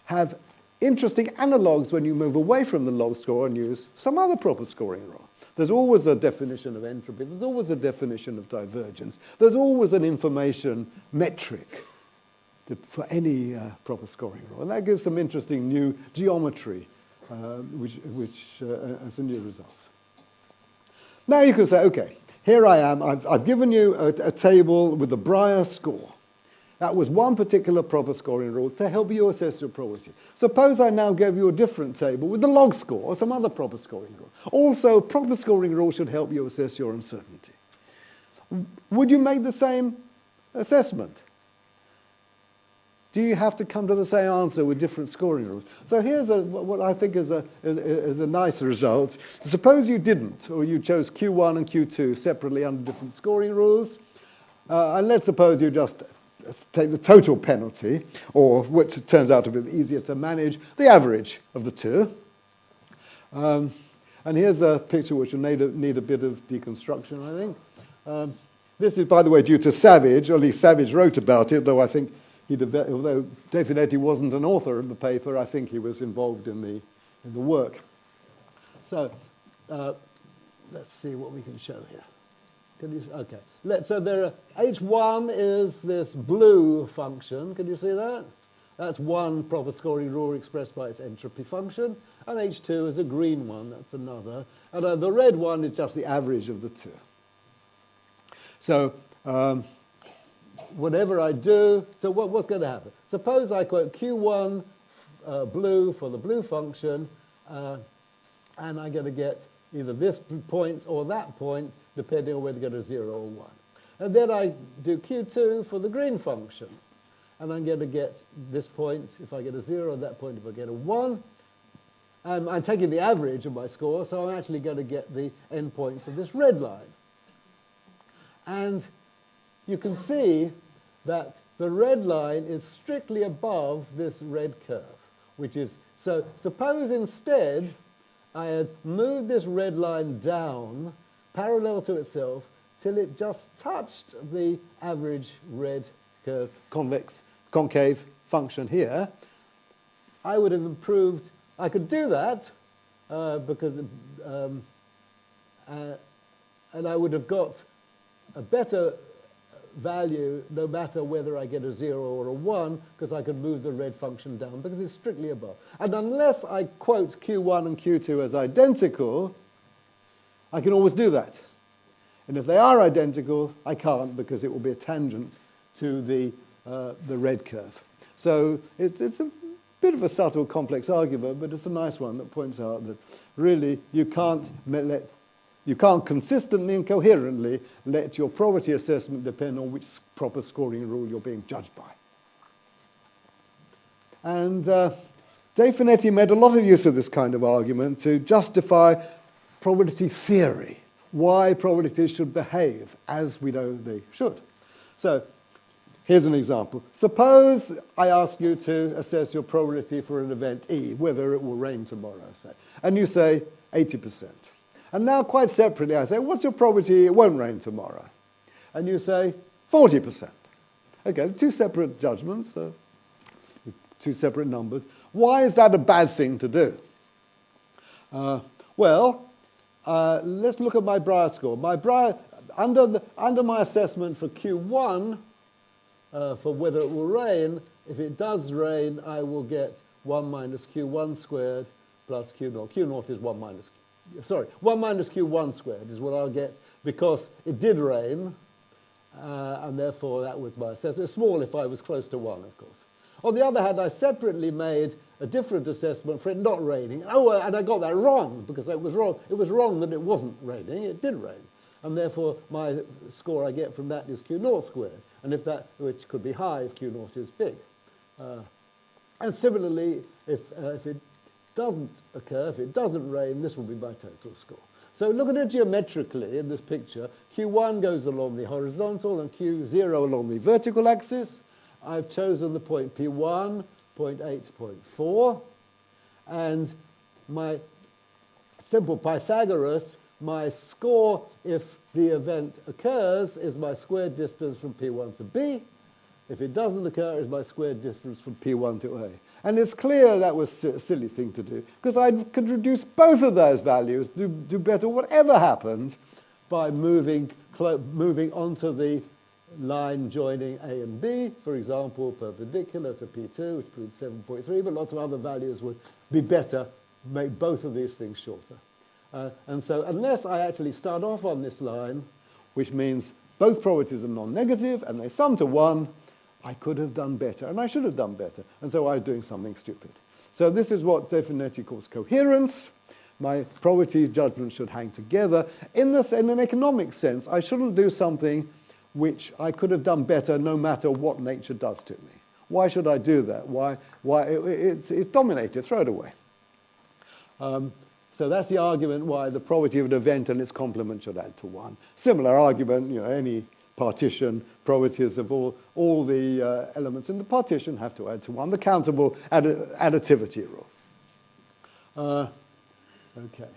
[SPEAKER 1] have interesting analogues when you move away from the log score and use some other proper scoring rule. There's always a definition of entropy. There's always a definition of divergence. There's always an information metric for any proper scoring rule. And that gives some interesting new geometry, which has some new results. Now you can say, okay, here I am. I've given you a table with the Breyer score. That was one particular proper scoring rule to help you assess your probability. Suppose I now gave you a different table with the log score or some other proper scoring rule. Also, proper scoring rule should help you assess your uncertainty. Would you make the same assessment? Do you have to come to the same answer with different scoring rules? So here's what I think is a nice result. Suppose you didn't, or you chose Q1 and Q2 separately under different scoring rules. And let's suppose you just take the total penalty, or which turns out to be easier to manage, the average of the two. And here's a picture which will need a bit of deconstruction, I think. This is, by the way, due to Savage, or at least Savage wrote about it, though I think although DeFinetti wasn't an author of the paper, I think he was involved in the work. So let's see what we can show here. Okay. So there are, H1 is this blue function. Can you see that? That's one proper scoring rule expressed by its entropy function. And H2 is a green one. That's another. And the red one is just the average of the two. So whatever I do, so what's going to happen? Suppose I quote Q1 blue for the blue function, and I'm going to get either this point or that point, depending on whether to get a 0 or 1. And then I do Q2 for the green function, and I'm going to get this point if I get a 0, and that point if I get a 1.
[SPEAKER 2] I'm taking the average of my score, so I'm actually going to get the endpoints of this red line. And you can see that the red line is strictly above this red curve, which is, so suppose instead I had moved this red line down parallel to itself till it just touched the average red curve concave function here. I would have improved. I could do that and I would have got a better value no matter whether I get a 0 or a 1, because I could move the red function down because it's strictly above. And unless I quote Q1 and Q2 as identical, I can always do that. And if they are identical, I can't, because it will be a tangent to the red curve. So it's a bit of a subtle, complex argument, but it's a nice one that points out that really you can't consistently and coherently let your probability assessment depend on which proper scoring rule you're being judged by. And DeFinetti made a lot of use of this kind of argument to justify probability theory, why probabilities should behave as we know they should. So here's an example. Suppose I ask you to assess your probability for an event E, whether it will rain tomorrow, say, and you say 80%. And now, quite separately, I say, what's your probability it won't rain tomorrow? And you say 40%. Okay, two separate judgments, two separate numbers. Why is that a bad thing to do? Let's look at my Brier score. Under my assessment for Q1, for whether it will rain, if it does rain, I will get 1 minus Q1 squared plus Q0. Q0 is 1 minus Q1 squared is what I'll get because it did rain, and therefore that was my assessment. It's small if I was close to 1, of course. On the other hand, I separately made a different assessment for it not raining. Oh, and I got that wrong because it was wrong. It was wrong that it wasn't raining. It did rain. And therefore, my score I get from that is Q0 squared. And if that, which could be high if Q0 is big. And similarly, if it doesn't occur, if it doesn't rain, this will be my total score. So look at it geometrically in this picture. Q1 goes along the horizontal and Q0 along the vertical axis. I've chosen the point P1, 0.8, 0.4. And my simple Pythagoras, my score, if the event occurs, is my squared distance from P1 to B. If it doesn't occur, is my squared distance from P1 to A. And it's clear that was a silly thing to do, because I could reduce both of those values, do better whatever happened, by moving onto the line joining A and B, for example, perpendicular to P2, which proves 7.3, but lots of other values would be better, make both of these things shorter. And so unless I actually start off on this line, which means both probabilities are non-negative and they sum to 1, I could have done better, and I should have done better. And so I was doing something stupid. So this is what DeFinetti calls coherence. My probability judgment should hang together. In an economic sense, I shouldn't do something which I could have done better no matter what nature does to me. Why should I do that? Why? It's dominated, throw it away. So that's the argument why the probability of an event and its complement should add to 1. Similar argument, any partition, probabilities of all the elements in the partition have to add to 1, the countable additivity rule. Okay.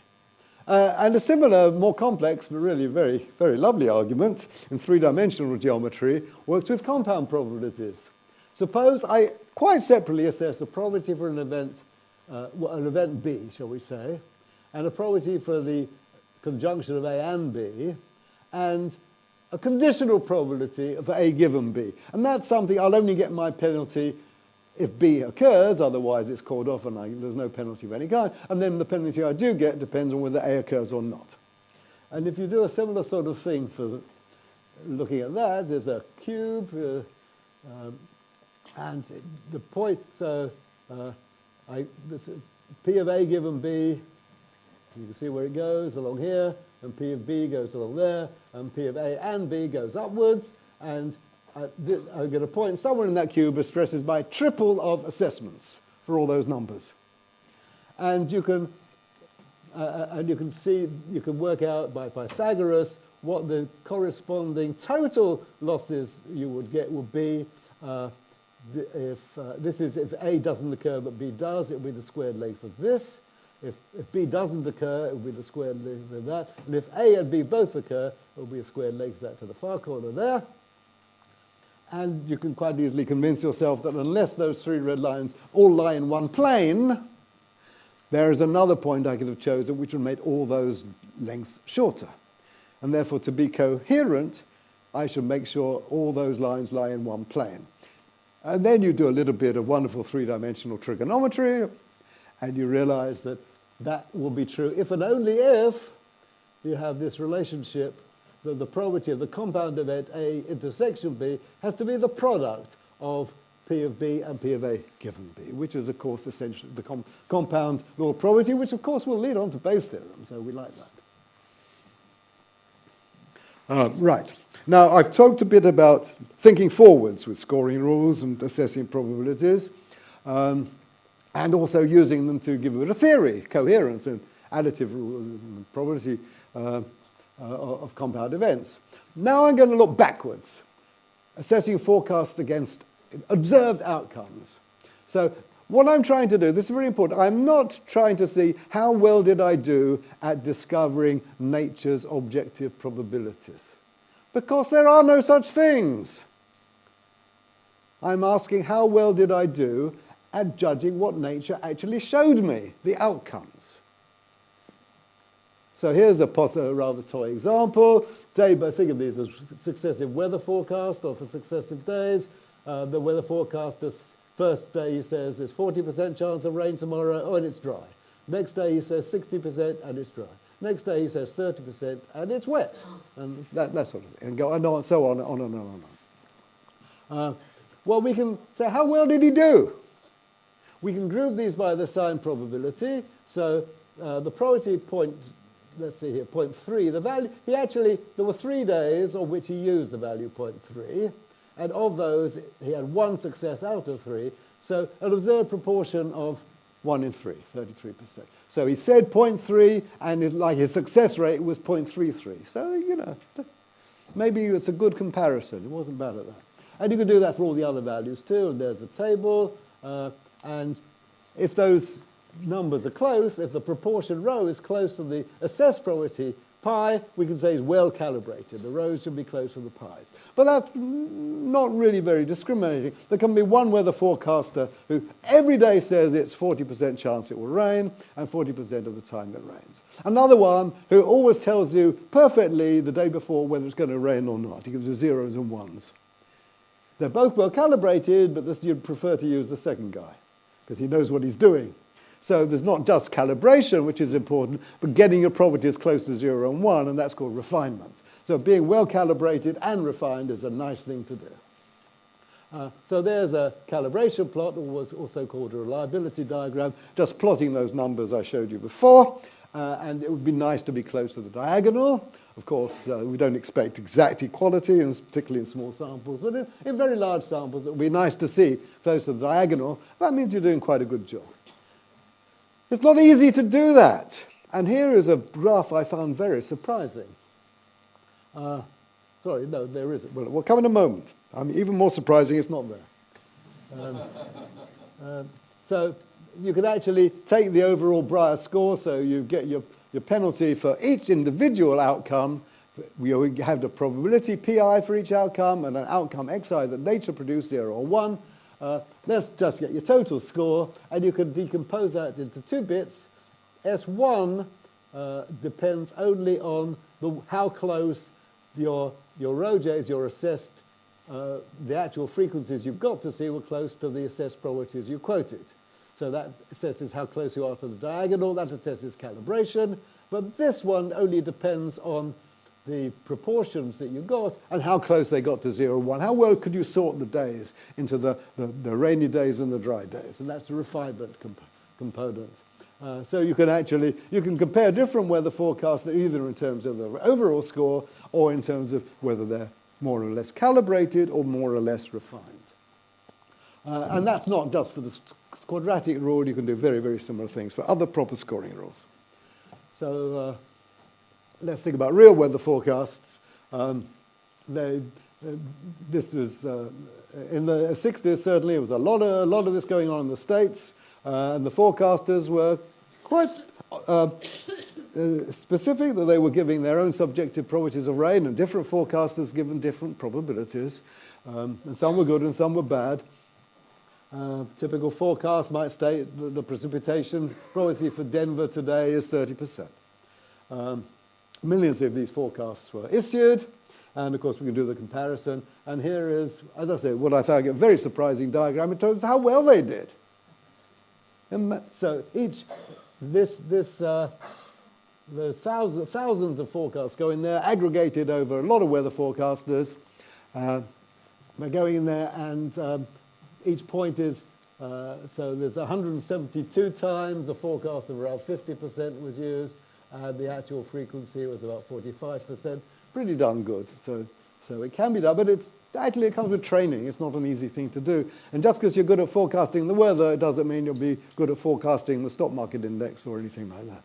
[SPEAKER 2] And a similar, more complex, but really very, very lovely argument in three-dimensional geometry works with compound probabilities. Suppose I quite separately assess the probability for an event B, shall we say, and a probability for the conjunction of A and B, and a conditional probability for A given B. And that's something I'll only get my penalty if B occurs, otherwise it's called off and there's no penalty of any kind. And then the penalty I do get depends on whether A occurs or not. And if you do a similar sort of thing for looking at that, there's a cube, and the point, so P of A given B, you can see where it goes along here, and P of B goes along there, and P of A and B goes upwards, and I get a point somewhere in that cube that stresses my triple of assessments for all those numbers. And you can see, you can work out by Pythagoras what the corresponding total losses you would get would be if A doesn't occur but B does, it will be the squared length of this. If B doesn't occur, it will be the squared length of that. And if A and B both occur, it will be a squared length of that to the far corner there. And you can quite easily convince yourself that unless those three red lines all lie in one plane, there is another point I could have chosen which would make all those lengths shorter. And therefore, to be coherent, I should make sure all those lines lie in one plane. And then you do a little bit of wonderful three-dimensional trigonometry, and you realize that that will be true if and only if you have this relationship that the probability of the compound event A intersection B has to be the product of P of B and P of A given B, which is, of course, essentially the compound law of probability, which, of course, will lead on to Bayes' theorem, so we like that. Right. Now, I've talked a bit about thinking forwards with scoring rules and assessing probabilities, and also using them to give it a theory, coherence and additive probability of compound events. Now I'm going to look backwards, assessing forecasts against observed outcomes. So what I'm trying to do, this is very important, I'm not trying to see how well did I do at discovering nature's objective probabilities, because there are no such things. I'm asking how well did I do at judging what nature actually showed me, the outcomes. So here's a rather toy example. Think of these as successive weather forecasts or for successive days. The weather forecaster's first day he says there's 40% chance of rain tomorrow, and it's dry. Next day he says 60% and it's dry. Next day he says 30% and it's wet. And that sort of thing. And go on and so on and on and on. Well, we can say, how well did he do? We can group these by the sign probability. So the probability point, let's see here, 0.3, the value, there were 3 days on which he used the value 0.3, and of those, he had 1 success out of 3, so an observed proportion of 1 in 3, 33%. So he said 0.3, and his success rate was 0.33. So, maybe it's a good comparison. It wasn't bad at that. And you can do that for all the other values too, and there's a table, and if those numbers are close, if the proportion rho is close to the assessed probability pi, we can say it's well calibrated. The rhos should be close to the pi's. But that's not really very discriminating. There can be one weather forecaster who every day says it's 40% chance it will rain, and 40% of the time it rains. Another one who always tells you perfectly the day before whether it's going to rain or not. He gives you zeros and ones. They're both well calibrated, but you'd prefer to use the second guy because he knows what he's doing. So there's not just calibration, which is important, but getting your probability as close to 0 and 1, and that's called refinement. So being well calibrated and refined is a nice thing to do. So there's a calibration plot, or was also called a reliability diagram, just plotting those numbers I showed you before. And it would be nice to be close to the diagonal. Of course, we don't expect exact equality, and particularly in small samples, but in very large samples, it would be nice to see close to the diagonal. That means you're doing quite a good job. It's not easy to do that. And here is a graph I found very surprising. Sorry, no, there isn't. Well, we'll come in a moment. Even more surprising, it's not there. So you can actually take the overall Brier score, so you get your penalty for each individual outcome. We have the probability pi for each outcome and an outcome xi that nature produced, 0 or 1. Let's just get your total score, and you can decompose that into 2 bits. S1 depends only on how close your ρj's, your assessed, the actual frequencies you've got to see were close to the assessed probabilities you quoted. So that assesses how close you are to the diagonal, that assesses calibration, but this one only depends on the proportions that you got and how close they got to 0 and 1. How well could you sort the days into the rainy days and the dry days? And that's the refinement component. So you can compare different weather forecasts either in terms of the overall score or in terms of whether they're more or less calibrated or more or less refined. And that's not just for the quadratic rule. You can do very, very similar things for other proper scoring rules. So let's think about real weather forecasts. This was in the 60s, certainly. There was a lot of this going on in the States. And the forecasters were quite specific that they were giving their own subjective probabilities of rain, and different forecasters given different probabilities. And some were good and some were bad. Typical forecast might state that the precipitation probability for Denver today is 30%. Millions of these forecasts were issued, and of course we can do the comparison. And here is, as I said, what I think a very surprising diagram in terms of how well they did. And so there's thousands of forecasts going there, aggregated over a lot of weather forecasters. They're going in there, and each point is, so there's 172 times the forecast of around 50% was used, and the actual frequency was about 45%. Pretty darn good. So it can be done, but it comes with training. It's not an easy thing to do. And just because you're good at forecasting the weather, it doesn't mean you'll be good at forecasting the stock market index or anything like that.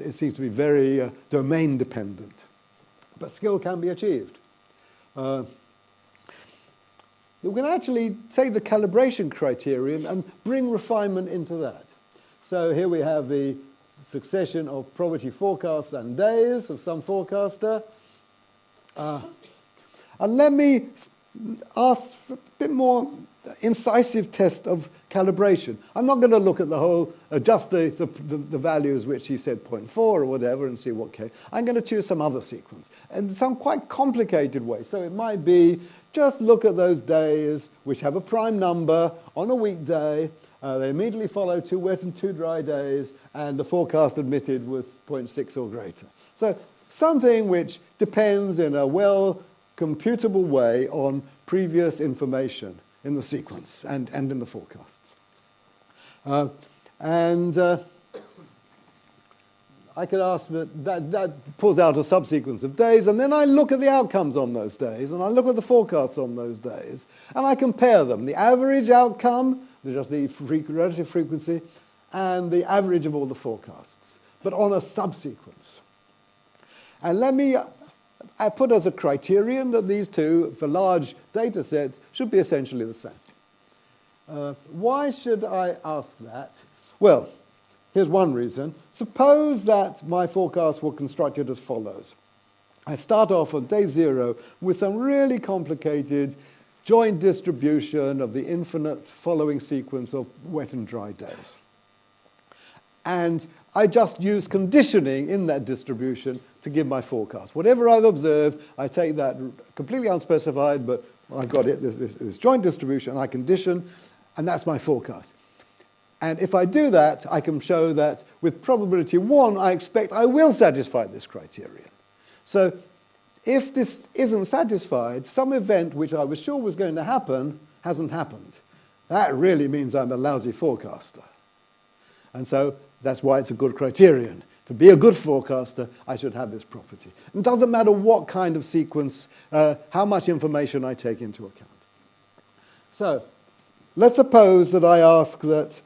[SPEAKER 2] It seems to be very domain dependent. But skill can be achieved. You can actually take the calibration criterion and bring refinement into that. So here we have the succession of probability forecasts and days of some forecaster. And let me ask for a bit more incisive test of calibration. I'm not going to look at the whole, just the values which he said 0.4 or whatever and see what came. I'm going to choose some other sequence in some quite complicated way. So it might be just look at those days which have a prime number on a weekday. They immediately follow 2 wet and 2 dry days, and the forecast admitted was 0.6 or greater. So something which depends in a well-computable way on previous information in the sequence and in the forecasts. I could ask that pulls out a subsequence of days, and then I look at the outcomes on those days, and I look at the forecasts on those days, and I compare them. The average outcome, just the relative frequency, and the average of all the forecasts, but on a subsequence. And I put as a criterion that these two, for large data sets, should be essentially the same. Why should I ask that? Well, here's one reason. Suppose that my forecasts were constructed as follows. I start off on day 0 with some really complicated joint distribution of the infinite following sequence of wet and dry days. And I just use conditioning in that distribution to give my forecast. Whatever I've observed, I take that completely unspecified, but I've got it, this joint distribution, I condition, and that's my forecast. And if I do that, I can show that with probability 1, I expect I will satisfy this criterion. So if this isn't satisfied, some event which I was sure was going to happen hasn't happened. That really means I'm a lousy forecaster. And so that's why it's a good criterion. To be a good forecaster, I should have this property. It doesn't matter what kind of sequence, how much information I take into account. So let's suppose that I ask that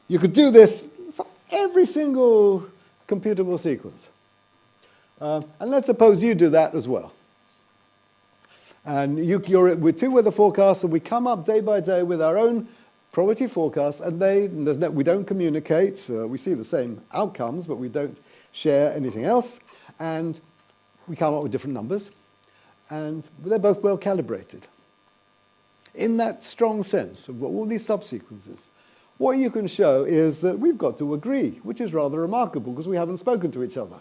[SPEAKER 2] you could do this for every single computable sequence. And let's suppose you do that as well. And you're with 2 weather forecasts, and we come up day by day with our own probability forecasts, and we don't communicate. We see the same outcomes, but we don't share anything else. And we come up with different numbers, and they're both well calibrated. In that strong sense of all these subsequences, what you can show is that we've got to agree, which is rather remarkable because we haven't spoken to each other.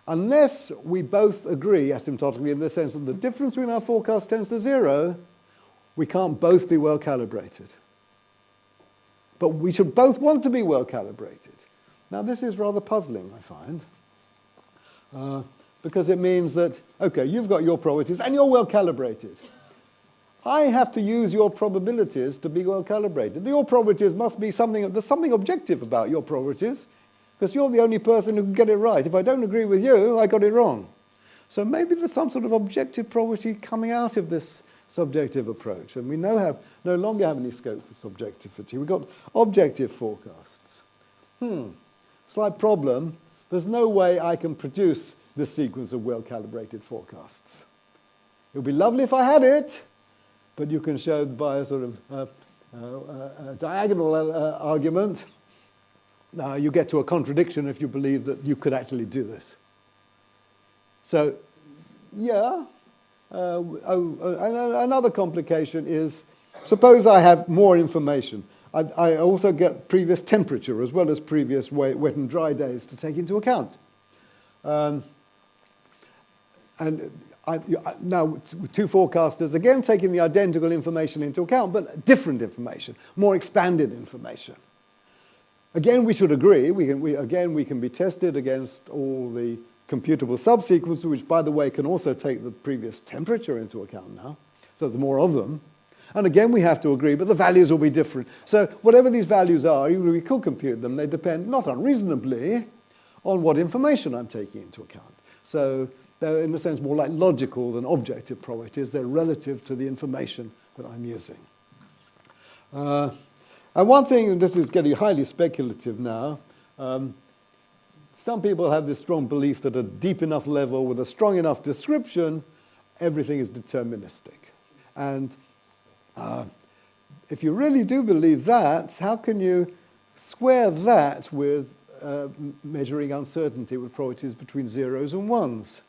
[SPEAKER 2] Unless we both agree asymptotically in the sense that the difference between our forecast tends to 0, we can't both be well calibrated. But we should both want to be well calibrated. Now this is rather puzzling, I find, because it means that, okay, you've got your probabilities and you're well calibrated. I have to use your probabilities to be well calibrated. Your probabilities must be there's something objective about your probabilities, because you're the only person who can get it right. If I don't agree with you, I got it wrong. So maybe there's some sort of objective probability coming out of this
[SPEAKER 1] subjective approach. And we no longer have any scope for subjectivity. We've got objective forecasts. Slight problem. There's no way I can produce this sequence of well-calibrated forecasts. It would be lovely if I had it, but you can show by a sort of diagonal argument, you get to a contradiction if you believe that you could actually do this. So, yeah. Another complication is, suppose I have more information. I also get previous temperature as well as previous wet and dry days to take into account. Now, two forecasters, again taking the identical information into account, but different information, more expanded information. Again, we should agree, we can be tested against all the computable subsequences, which, by the way, can also take the previous temperature into account now, so there's more of them. And again, we have to agree, but the values will be different. So whatever these values are, even if we could compute them, they depend, not unreasonably, on what information I'm taking into account. So they're, in a sense, more like logical than objective probabilities. They're relative to the information that I'm using. And one thing, and this is getting highly speculative now, some people have this strong belief that at a deep enough level with a strong enough description, everything is deterministic. And if you really do believe that, how can you square that with measuring uncertainty with probabilities between zeros and ones?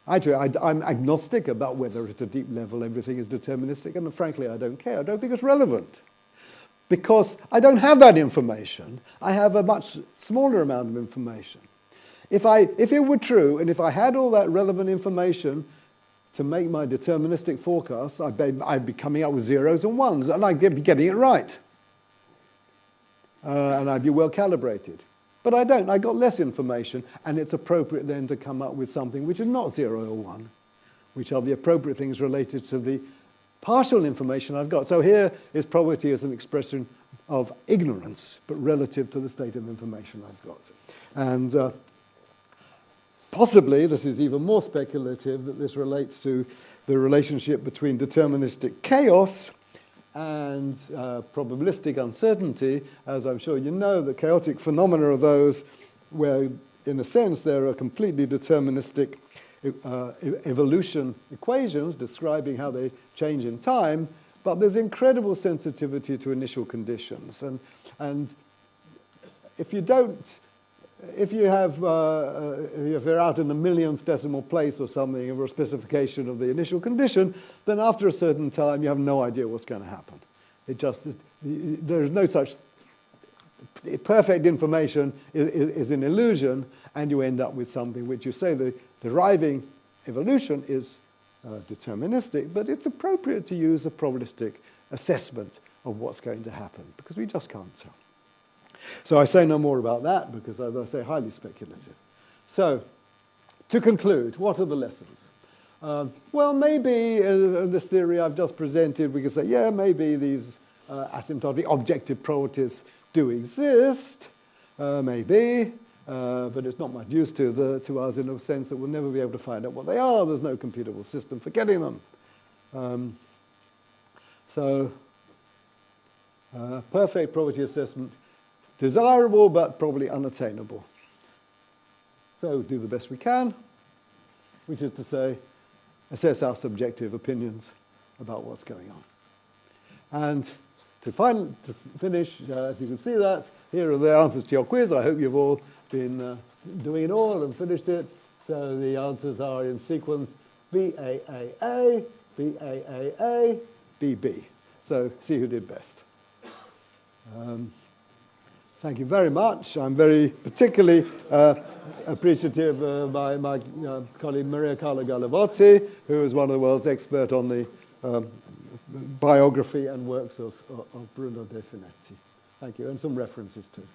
[SPEAKER 1] Actually, I'm agnostic about whether at a deep level everything is deterministic, and frankly, I don't care. I don't think it's relevant. Because I don't have that information. I have a much smaller amount of information. If it were true, and if I had all that relevant information to make my deterministic forecasts, I'd be coming up with zeros and ones, and I'd be getting it right. And I'd be well calibrated. But I don't. I got less information, and it's appropriate then to come up with something which is not 0 or 1, which are the appropriate things related to the partial information I've got. So here is probability as an expression of ignorance, but relative to the state of information I've got. And possibly, this is even more speculative, that this relates to the relationship between deterministic chaos and probabilistic uncertainty. As I'm sure you know, the chaotic phenomena are those where, in a sense, there are completely deterministic evolution equations describing how they change in time, but there's incredible sensitivity to initial conditions. And if you don't, if they're out in the millionth decimal place or something of a specification of the initial condition, then after a certain time you have no idea what's going to happen. There's no such perfect information is an illusion, and you end up with something which you say the deriving evolution is deterministic, but it's appropriate to use a probabilistic assessment of what's going to happen, because we just can't tell. So I say no more about that, because, as I say, highly speculative. So, to conclude, what are the lessons? Well, maybe in this theory I've just presented, we can say, yeah, maybe these asymptotic objective probabilities do exist, maybe, but it's not much use to us in a sense that we'll never be able to find out what they are. There's no computable system for getting them. Perfect probability assessment, desirable but probably unattainable. So do the best we can, which is to say, assess our subjective opinions about what's going on. And to finish, if you can see that, here are the answers to your quiz. I hope you've all been doing it all and finished it. So the answers are in sequence BAAA, BAAA, BB. So see who did best. Thank you very much. I'm very particularly appreciative of my colleague Maria Carla Galavozzi, who is one of the world's experts on the biography and works of Bruno DeFinetti. Thank you, and some references too.